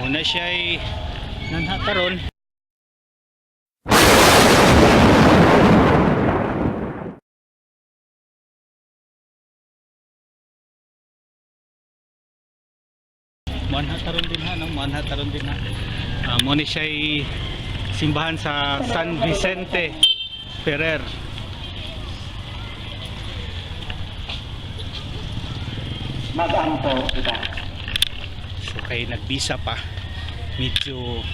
Muna siya'y nanhataron. Manhataron din ha, no? Manhataron din ha. Muna siya'y simbahan sa San Vicente Ferrer. Magaan po kita. So kay nagbisa pa, medyo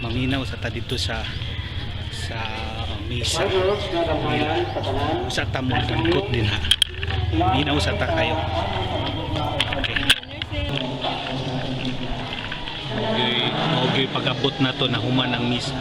maminaw sa ta dito sa misa. Sa tamong tangkot din ha. Minaw sa ta kayo. Okay. Okay, pag-abot na to na human ang misa.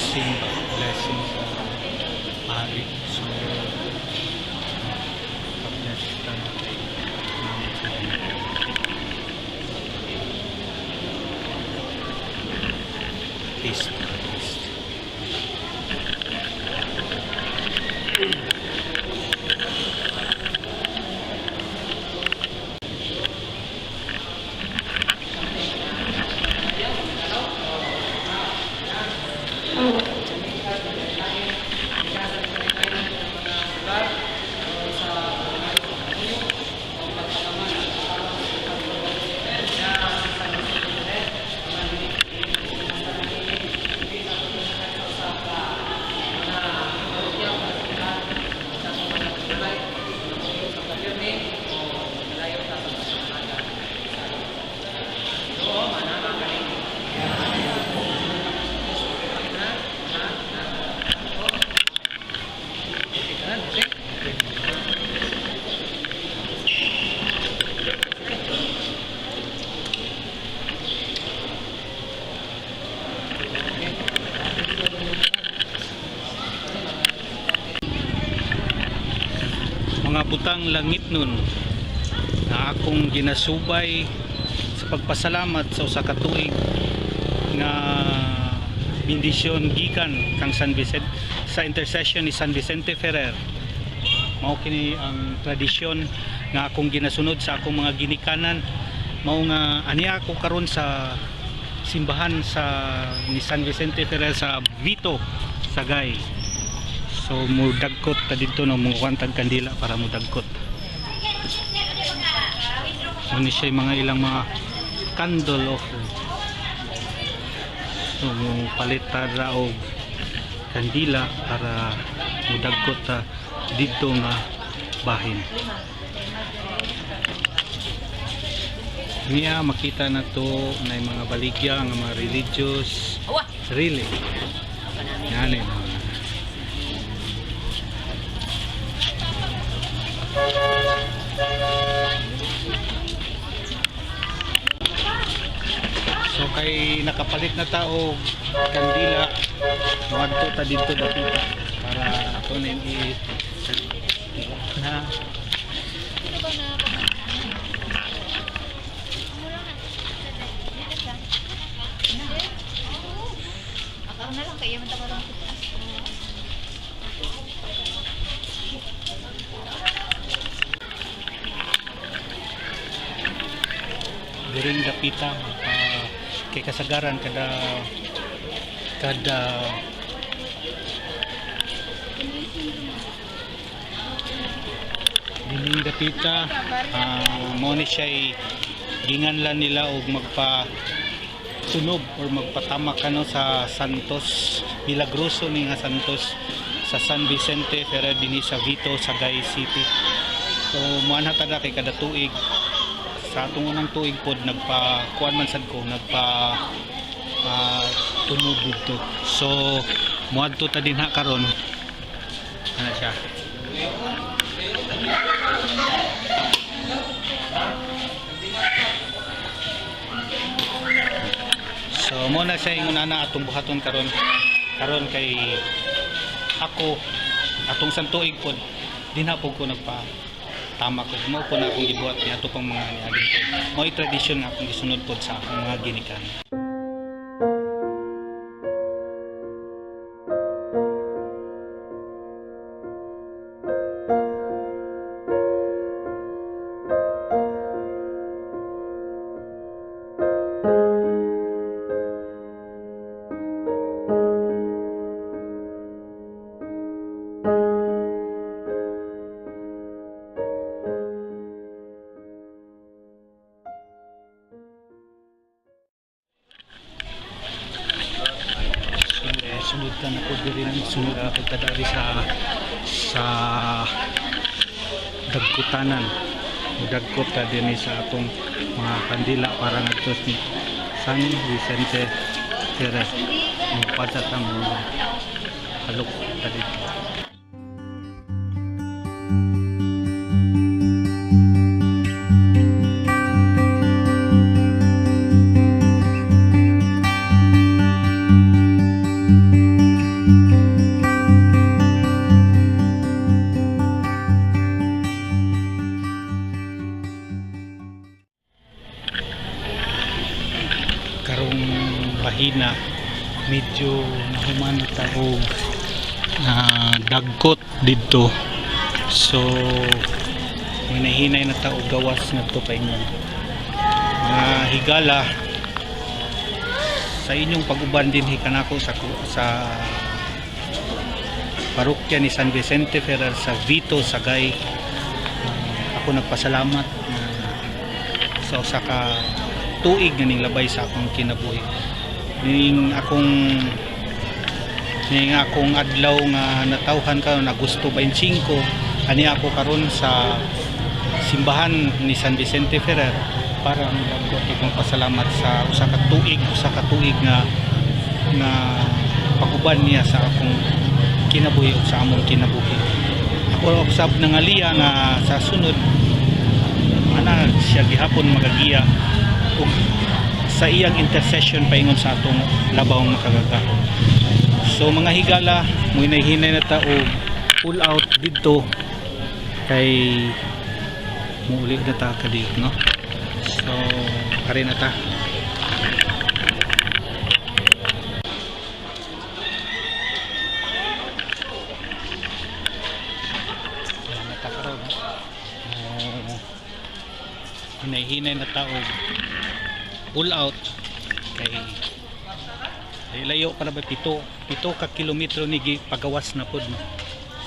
Blessing sa hari. So pag-bless ka natin taste. Mga butang langit nun na akong ginasubay sa pagpasalamat sa usa ka tuig nga bendisyon gikan kang San Vicente sa intercession ni San Vicente Ferrer. Mao kini ang tradisyon nga akong ginasunod sa akong mga ginikanan. Mao nga aniya ako karon sa simbahan sa ni San Vicente Ferrer sa Vito, Sagay. So mudagkot ta dito no, mukuantag kandila para mudagkot. Ano siya mga ilang mga candle offer. So palit ta ra og kandila para mudagkot ta dito nga bahin. Niya makita na to na mga baligya nga mga religious really. Yan eh. So kay nakapalit na tao kandila, wadto ta dito dapita para ato na hindi na ako na lang kaya matamarang during dapita kay kasagaran kada dining dapita mo ni siya'y ginganlan nila og magpa sunog or magpatama kano sa Santos Milagroso ni nga Santos sa San Vicente Ferrer dinhi sa Vito, Sagay City. So muanha tada kay kada tuig sa atong unang tuig pod nagpa-kuan man sad ko tunog dito. So muadto ta dinha karon ana siya. mo na sa ingon ana atong buhaton karon kay ako atong santuig pod di na po ko nagpa tama ko mo po na akong gibuhat ni ato pang mga niagin ko mo'y tradisyon nga akong gisunod pod sa akong mga ginikanan. Sunod ka na po diri sunod ako kadari sa dagkutanan dagkot ka din sa atong mga kandila para nagtos ni San Vicente Ferrer magpasa ta mo halok ka dito. Karong bahina medyo nahuman ta og dagkot didto, so hinahinay na ta og gawas ngadto paingon mga higala sa inyong pag-uban din hikanako sa parokya ni San Vicente Ferrer sa Vito Sagay. Ako nagpasalamat sa usa ka tuig nga ning labay sa akong kinabuhi ning akong adlaw nga natawhan karon Agosto 25 ani ako karon sa simbahan ni San Vicente Ferrer para magdagko akong pasalamat sa usa ka tuig nga pag-uban niya sa akong kinabuhi o sa among kinabuhi. Ako usab nangaliya nga sa sunod ana siya gihapon magagiya sa iyang intercession paingon sa atong labaw nga kagagahon. So mga higala mo hinay na ta og pull out didto kay muuli na ta kadi no. So kare na ta. Hinay na ta og pull out kay layo para ba pito ka kilometro ni pagawas na pod no?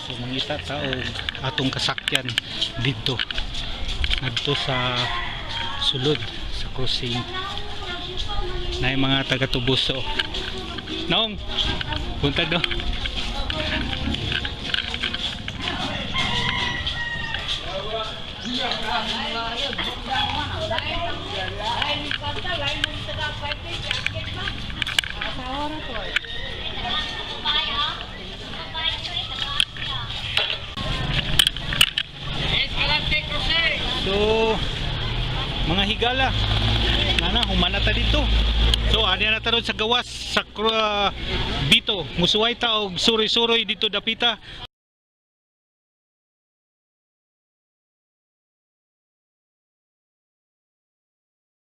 So mangita ta og atong kasakyan dito ngadto sa sulod sa crossing na mga taga Tubuso naong punta do. So mga higala humana ta dito. So ani na taron sa gawas sa Vito musuway ta og suroy-suroy dito dapita.